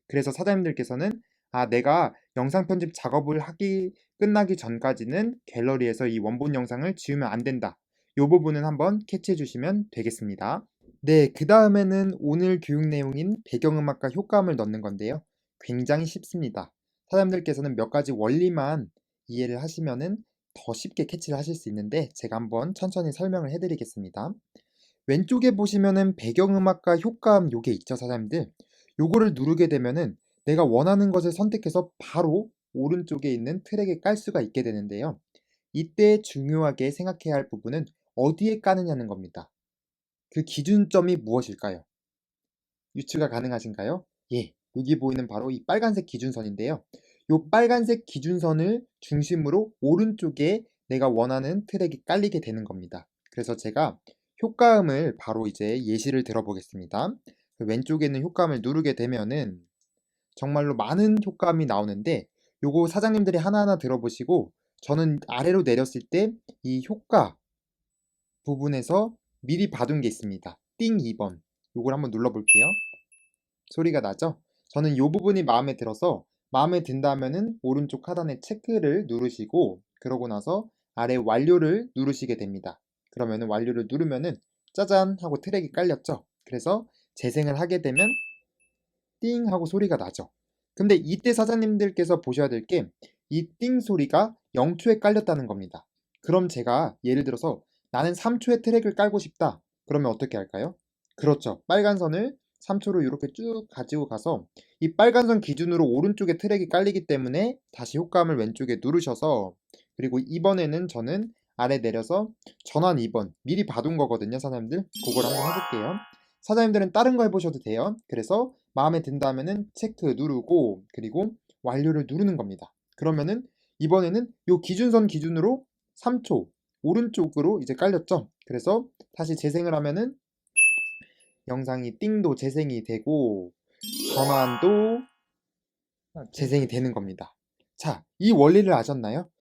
그래서 사장님들께서는 내가 영상 편집 작업을 끝나기 전까지는 갤러리에서 이 원본 영상을 지우면 안 된다. 이 부분은 한번 캐치해 주시면 되겠습니다. 네, 그 다음에는 오늘 교육 내용인 배경음악과 효과음을 넣는 건데요. 굉장히 쉽습니다. 사람들께서는 몇 가지 원리만 이해를 하시면은 더 쉽게 캐치를 하실 수 있는데 제가 한번 천천히 설명을 해드리겠습니다. 왼쪽에 보시면은 배경음악과 효과음 요게 있죠, 사람들. 요거를 누르게 되면은 내가 원하는 것을 선택해서 바로 오른쪽에 있는 트랙에 깔 수가 있게 되는데요. 이때 중요하게 생각해야 할 부분은 어디에 까느냐는 겁니다. 그 기준점이 무엇일까요? 유추가 가능하신가요? 예, 여기 보이는 바로 이 빨간색 기준선인데요. 이 빨간색 기준선을 중심으로 오른쪽에 내가 원하는 트랙이 깔리게 되는 겁니다. 그래서 제가 효과음을 바로 이제 예시를 들어보겠습니다. 왼쪽에 있는 효과음을 누르게 되면은 정말로 많은 효과음이 나오는데 요거 사장님들이 하나하나 들어보시고 저는 아래로 내렸을 때 이 효과 부분에서 미리 봐둔 게 있습니다. 띵 2번 요걸 한번 눌러볼게요. 소리가 나죠? 저는 이 부분이 마음에 들어서 마음에 든다면은 오른쪽 하단에 체크를 누르시고 그러고 나서 아래 완료를 누르시게 됩니다. 그러면은 완료를 누르면은 짜잔 하고 트랙이 깔렸죠? 그래서 재생을 하게 되면 띵 하고 소리가 나죠? 근데 이때 사장님들께서 보셔야 될 게 이 띵 소리가 0초에 깔렸다는 겁니다. 그럼 제가 예를 들어서 나는 3초에 트랙을 깔고 싶다. 그러면 어떻게 할까요? 그렇죠. 빨간 선을 3초로 이렇게 쭉 가지고 가서 이 빨간 선 기준으로 오른쪽에 트랙이 깔리기 때문에 다시 효과음을 왼쪽에 누르셔서 그리고 이번에는 저는 아래 내려서 전환 2번 미리 봐둔 거거든요, 사장님들. 그걸 한번 해볼게요. 사장님들은 다른 거 해보셔도 돼요. 그래서 마음에 든다면은 체크 누르고 그리고 완료를 누르는 겁니다. 그러면은 이번에는 요 기준선 기준으로 3초 오른쪽으로 이제 깔렸죠. 그래서 다시 재생을 하면은 영상이 띵도 재생이 되고 전환도 재생이 되는 겁니다. 자, 이 원리를 아셨나요?